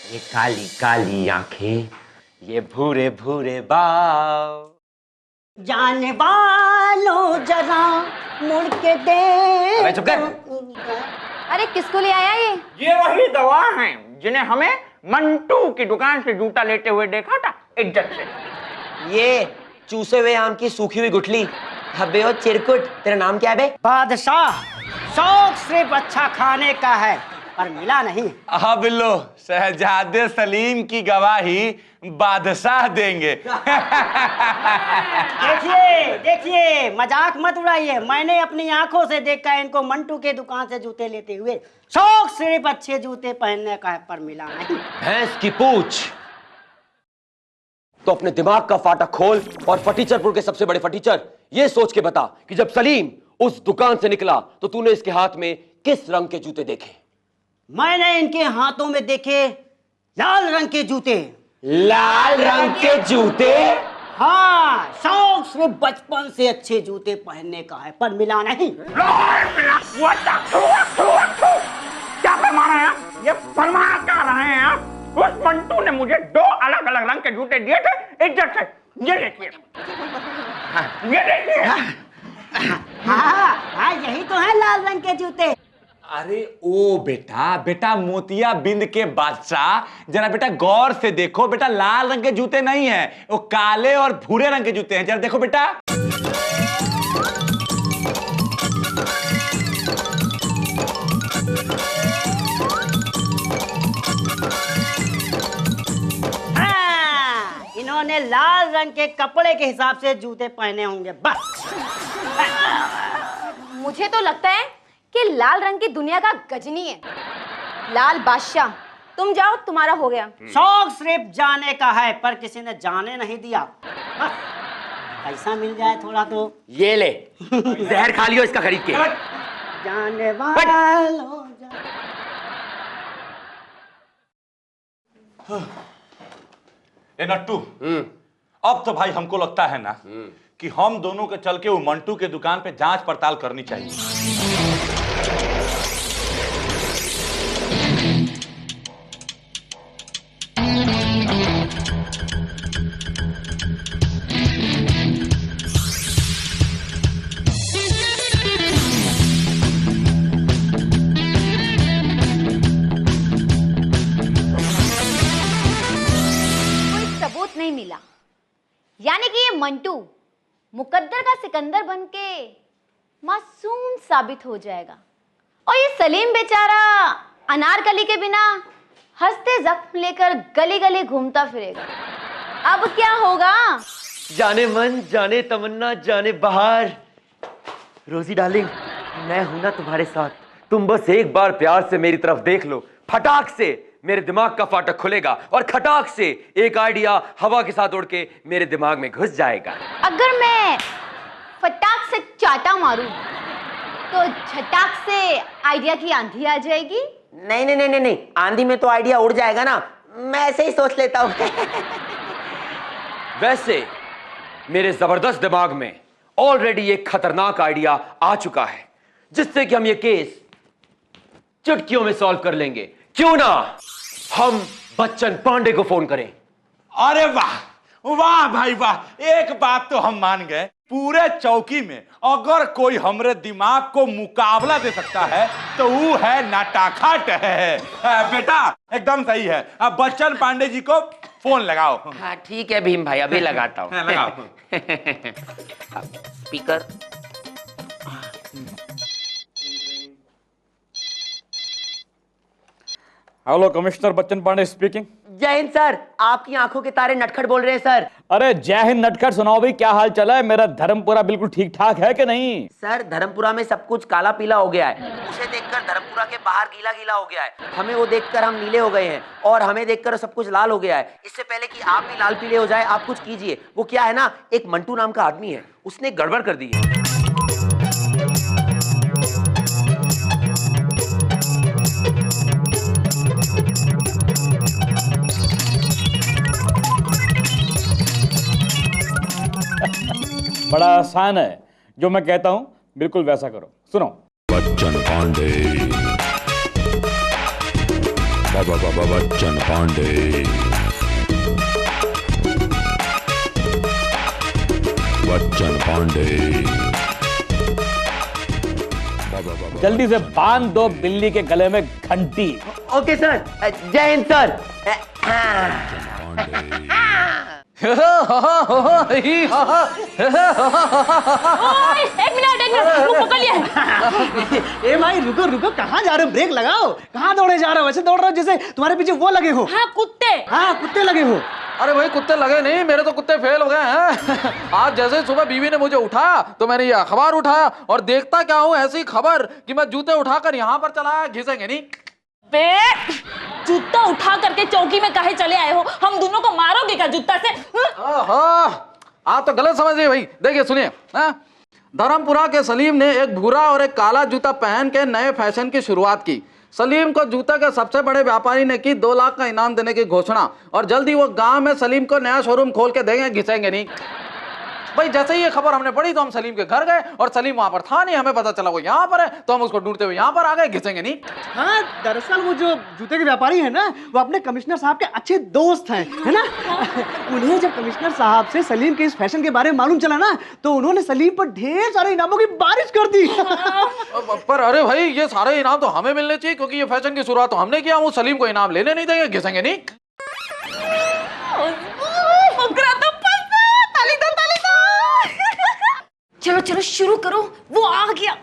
ये काली काली आंखें, ये भूरे भूरे बाल। जाने वालों जरा मुड़ के दे। अबे चुप कर। अरे किसको ले आया ये वही दवा है जिन्हें हमें मंटू की दुकान से जूता लेते हुए देखा था इज्जत से। ये चूसे हुए आम की सूखी हुई गुठली। अबे ओ चिरकुट, तेरा नाम क्या है बे? बादशाह, शौक सिर्फ अच्छा खाने का है पर मिला नहीं। हाँ बिल्लो, शहजादे सलीम की गवाही बादशाह देंगे। देखिए देखिए, मजाक मत उड़ाइए। मैंने अपनी आंखों से देखा इनको मंटू के दुकान से जूते लेते हुए। शौक सिर्फ अच्छे जूते पहनने का है पर मिला नहीं। भैंस की पूछ। तो अपने दिमाग का फाटक खोल और फटीचरपुर के सबसे बड़े फटीचर ये सोच के बता कि जब सलीम उस दुकान से निकला तो तूने इसके हाथ में किस रंग के जूते देखे? मैंने इनके हाथों में देखे लाल रंग के जूते। लाल रंग के जूते? हाँ, शौक सिर्फ बचपन से अच्छे जूते पहनने का है पर मिला नहीं। क्या फरमा रहे हैं? ये फरमा क्या रहे हैं आप? उस मंटू ने मुझे 2 अलग अलग रंग के जूते दिए थे इज्जत से। ये देखिए, ये देखिए। हाँ हाँ, यही तो है लाल रंग के जूते। अरे ओ बेटा, बेटा मोतिया बिंद के बादशाह, जरा बेटा गौर से देखो। बेटा लाल रंग के जूते नहीं है, वो काले और भूरे रंग के जूते हैं। जरा देखो बेटा। हाँ, इन्होंने लाल रंग के कपड़े के हिसाब से जूते पहने होंगे बस। मुझे तो लगता है कि लाल रंग की दुनिया का गजनी है। लाल बादशाह, तुम जाओ, तुम्हारा हो गया। शौक सिर्फ जाने का है पर किसी ने जाने नहीं दिया। बस पैसा मिल जाए थोड़ा तो। ये ले, जहर खा लियो इसका खरीद के। जाने वालों ए नट्टू, अब तो भाई हमको लगता है ना कि हम दोनों के चल के वो मंटू के दुकान पे जांच पड़ताल करनी चाहिए। कोई सबूत नहीं मिला, यानी कि ये मंटू मुकद्दर का सिकंदर बनके मासूम साबित हो जाएगा और ये सलीम बेचारा अनारकली के बिना हंसते जख्म लेकर गली गली घूमता फिरेगा। अब क्या होगा? जाने मन, जाने तमन्ना, जाने बहार। रोजी डार्लिंग, मैं हूं ना तुम्हारे साथ। तुम बस एक बार प्यार से मेरी तरफ देख लो, फटाक से मेरे दिमाग का फाटक खुलेगा और खटाक से एक आइडिया हवा के साथ उड़ के मेरे दिमाग में घुस जाएगा। अगर मैं फटाक से चाटा मारूं तो झटाक से आइडिया की आंधी आ जाएगी। नहीं नहीं नहीं नहीं नहीं, आंधी में तो आइडिया उड़ जाएगा ना, मैं ऐसे ही सोच लेता हूं। वैसे मेरे जबरदस्त दिमाग में ऑलरेडी एक खतरनाक आइडिया आ चुका है जिससे कि हम ये केस चुटकियों में सॉल्व कर लेंगे। क्यों ना हम बच्चन पांडे को फोन करें? अरे वाह वाह भाई वाह, एक बात तो हम मान गए, पूरे चौकी में अगर कोई हमरे दिमाग को मुकाबला दे सकता है तो वो है नाटाखाट है। बेटा एकदम सही है। अब बच्चन पांडे जी को फोन लगाओ। हाँ ठीक है भीम भाई, अभी लगाता हूँ। लगाओ। Speaker. Hello, commissioner Bachchan Pandey speaking. जय हिंद सर, आपकी आंखों के तारे नटखट बोल रहे हैं सर। अरे जय हिंद नटखट, सुनाओ भाई क्या हाल चला है? मेरा धर्मपुरा बिल्कुल ठीक ठाक है कि नहीं? सर धर्मपुरा में सब कुछ काला पीला हो गया है। उसे देखकर धर्मपुरा के बाहर गीला गीला हो गया है, हमें वो देखकर हम नीले हो गए हैं और हमें देखकर सब कुछ लाल हो गया है। इससे पहले कि आप भी लाल पीले हो जाए, आप कुछ कीजिए। वो क्या है ना, एक मंटू नाम का आदमी है, उसने गड़बड़ कर दी है। बड़ा आसान है, जो मैं कहता हूं बिल्कुल वैसा करो। सुनो। बच्चन पांडे। बच्चन पांडे, बच्चन पांडे। जल्दी से बांध दो बिल्ली के गले में घंटी। ओके सर, जय हिंद सर। एक मिनट वो पकड़ लिया। ए भाई रुको रुको, कहाँ जा रहे हो? ब्रेक लगाओ। कहाँ दौड़े जा रहे हो? वैसे दौड़ रहे हो जैसे तुम्हारे पीछे वो लगे हो। हाँ कुत्ते। हाँ कुत्ते लगे हो। अरे भाई कुत्ते लगे नहीं, मेरे तो कुत्ते फेल हो गए हैं। आज जैसे सुबह बीवी ने मुझे उठाया तो मैंने ये अखबार उठाया और देखता क्या हूँ ऐसी खबर कि मैं जूते उठाकर यहाँ पर चला, घिसेंगे नहीं। बे जूता उठा करके चौकी में काहे चले आए हो? हम दोनों को मारोगे क्या जूता से? आप तो गलत समझ रहे भाई। देखिए सुनिए, धर्मपुरा के सलीम ने एक भूरा और एक काला जूता पहन के नए फैशन की शुरुआत की। सलीम को जूता के सबसे बड़े व्यापारी ने की 2 लाख का इनाम देने की घोषणा और जल्दी वो गांव में सलीम को नया शोरूम खोल के देंगे, घिसेंगे नहीं। भाई जैसे ही ये खबर हमने पढ़ी तो हम सलीम के घर गए और सलीम वहां पर था नहीं, हमें पता चला वो यहाँ पर है तो हम उसको ढूंढते हुए यहाँ पर आ गए, घिसेंगे नहीं। हाँ दरअसल वो जो जूते के व्यापारी है ना, वो अपने कमिश्नर साहब के अच्छे दोस्त हैं, है ना। उन्हें जब कमिश्नर साहब से सलीम के इस फैशन के बारे में मालूम चला ना, तो उन्होंने सलीम पर ढेर सारे इनामों की बारिश कर दी। पर अरे भाई ये सारे इनाम तो हमें मिलने चाहिए क्योंकि ये फैशन की शुरुआत तो हमने किया। वो सलीम को इनाम लेने नहीं देंगे, घिसेंगे नहीं। चलो चलो शुरू करो, वो आ गया।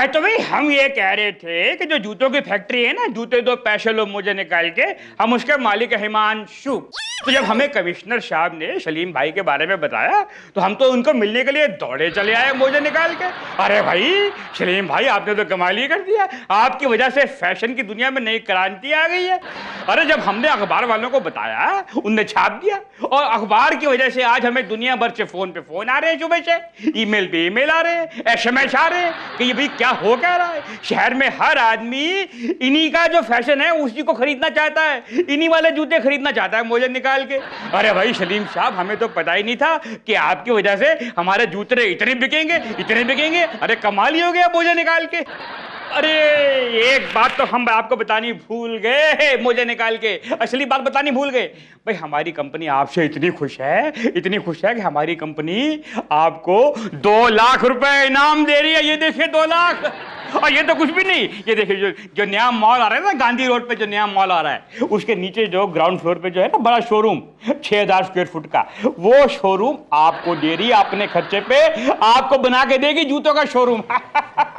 तो भाई हम ये कह रहे थे कि जो जूतों की फैक्ट्री है ना, जूते दो पैसे लो मुझे निकाल के, हम उसके मालिक हिमांशु। तो जब हमें कमिश्नर साहब ने सलीम भाई के बारे में बताया तो हम तो उनको मिलने के लिए दौड़े चले आए मोजे निकाल के। अरे भाई सलीम भाई आपने तो कमाल ही कर दिया, आपकी वजह से फैशन की दुनिया में नई क्रांति आ गई है। अरे जब हमने अखबार वालों को बताया उनने छाप दिया और अखबार की वजह से आज हमें दुनिया भर से फोन पे फोन आ रहे हैं, सुबह से ईमेल पे ईमेल आ रहे हैं, SMS आ रहे हैं कि ये भाई क्या हो क्या रहा है। शहर में हर आदमी इन्हीं का जो फैशन है उसी को खरीदना चाहता है, इन्हीं वाले जूते खरीदना चाहता है मोजे निकाल के। अरे भाई सलीम साहब हमें तो पता ही नहीं था कि आपकी वजह से हमारे जूते इतने बिकेंगे, इतने बिकेंगे। अरे कमाल ही हो गया मोजे निकाल के। अरे एक बात तो हम आपको बतानी भूल गए, मोजे निकाल के असली बात बतानी भूल गए। भाई हमारी कंपनी आपसे इतनी खुश है, इतनी खुश है कि हमारी कंपनी आपको 2 लाख रुपए इनाम दे रही है। ये देखिए 2 लाख। और ये तो कुछ भी नहीं, ये देखिए जो नया मॉल आ रहा है ना, गांधी रोड पे जो नया मॉल आ रहा है उसके नीचे जो ग्राउंड फ्लोर पे जो है ना बड़ा शोरूम 6000 स्क्वायर फुट का, वो शोरूम आपको दे रही है अपने खर्चे पे, आपको बना के देगी जूतों का शोरूम।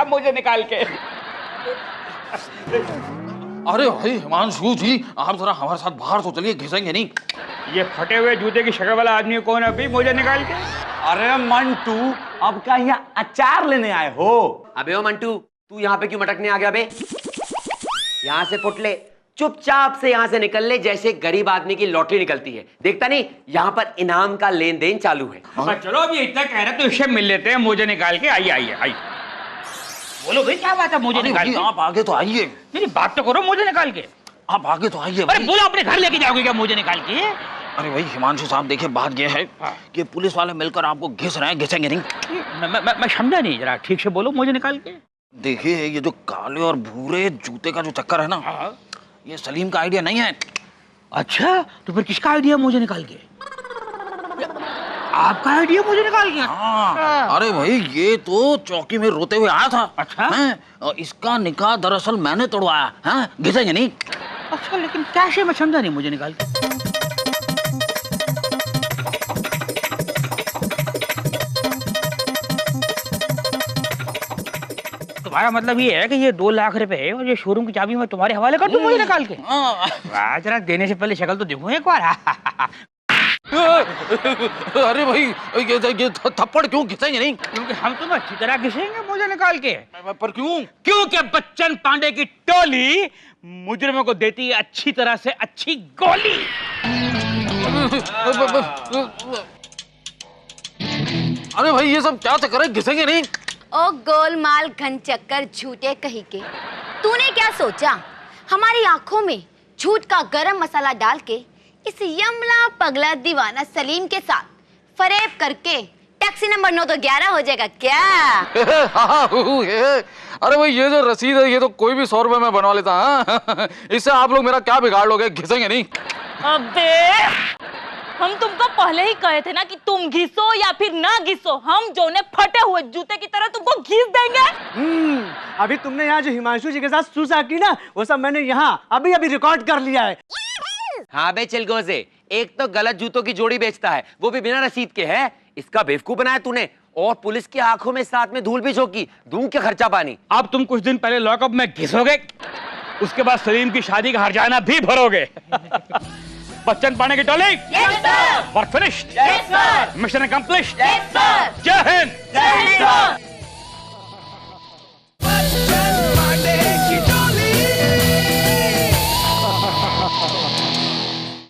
मुझे निकाल के। अरे भाई हिमांशु जी आप जरा हमारे साथ बाहर तो चलिए, घिसेंगे नहीं। ये फटे हुए जूते की शक्ल वाला आदमी कौन है अभी मुझे निकाल के? अरे मंटू अब क्या यहाँ अचार लेने आए हो? अबे ओ मंटू, तू यहाँ पे क्यों मटकने आ गया बे? यहाँ से फुट ले, चुपचाप से यहाँ से निकल ले, जैसे गरीब आदमी की लॉटरी निकलती है। देखता नहीं यहाँ पर इनाम का लेन देन चालू है। चलो अभी इतना कह रहे तो इससे मिल लेते हैं मुझे निकाल के। आइए आइए आइए, बोलो भाई क्या बात है मुझे निकाल के? आप आगे तो आइए। नहीं बात तो करो मुझे निकाल के। आप आगे तो आइए। अरे बोलो अपने घर लेके जाओगे क्या मुझे निकाल के? अरे भाई हिमांशु साहब देखिए बात यह है कि पुलिस वाले मिलकर आपको घिस रहे हैं, घिसेंगे नहीं। मैं समझा नहीं, जरा ठीक से बोलो मुझे निकाल के। देखिए ये जो काले और भूरे जूते का जो चक्कर है ना, ये सलीम का आइडिया नहीं है। अच्छा तो फिर किसका आइडिया मुझे निकाल के? आपका आइडिया मुझे निकाल के? हाँ। अरे भाई ये तो चौकी में रोते हुए आया था। अच्छा और इसका निकाह दरअसल मैंने तोड़वाया है, घिसेंगे नहीं। अच्छा लेकिन कैसे, मैं समझा नहीं मुझे निकाल के। तुम्हारा मतलब ये है कि ये 2 लाख रुपए और ये शोरूम की चाबी मैं तुम्हारे हवाले कर दूं मुझे निकाल के? वाह, जरा देने से पहले शक्ल तो देखूं एक बार। अरे भाई ये थप्पड़ क्यों घिसेंगे नहीं? क्योंकि हम तुम्हें अच्छी तरह घिसेंगे मुझे निकाल के। पर क्यों? क्योंकि बच्चन पांडे की टोली मुजरिमों को देती है अच्छी तरह से अच्छी गोली। अरे भाई ये सब क्या चक्कर है, घिसेंगे नहीं? ओ गोलमाल घन चक्कर झूठे कही के, तूने क्या सोचा हमारी आंखों में झूठ का गरम मसाला डाल के इस यमला पगला दीवाना सलीम के साथ फरेब करके टैक्सी नंबर 9 तो 11 हो जाएगा क्या? अरे भाई ये जो रसीद है ये तो कोई भी 100 रुपए में बनवा लेता। हाँ? इससे आप लोग मेरा क्या बिगाड़ लोगे, घिसेंगे नहीं? अबे हम तुमको पहले ही कहे थे ना कि तुम घिसो या फिर ना घिसो, हम जोने फटे हुए जूते की तरह तुमको घिस देंगे। अभी तुमने यहाँ जो हिमांशु जी के साथ सुसा की ना, वो सब मैंने यहाँ अभी अभी रिकॉर्ड कर लिया है। हाँ बे चिलगोजे, एक तो गलत जूतों की जोड़ी बेचता है, वो भी बिना रसीद के है। इसका बेवकूफ बनाया तूने, और पुलिस की आंखों में साथ में धूल भी झोंकी। दूं क्या खर्चा पानी? अब तुम कुछ दिन पहले लॉकअप में घिसोगे, उसके बाद सलीम की शादी का हर्जाना भी भरोगे। बच्चन पाने की टोली। Yes sir. Work finished. Yes sir. Mission accomplished. Yes sir. जय हिंद। जय हिंद सर।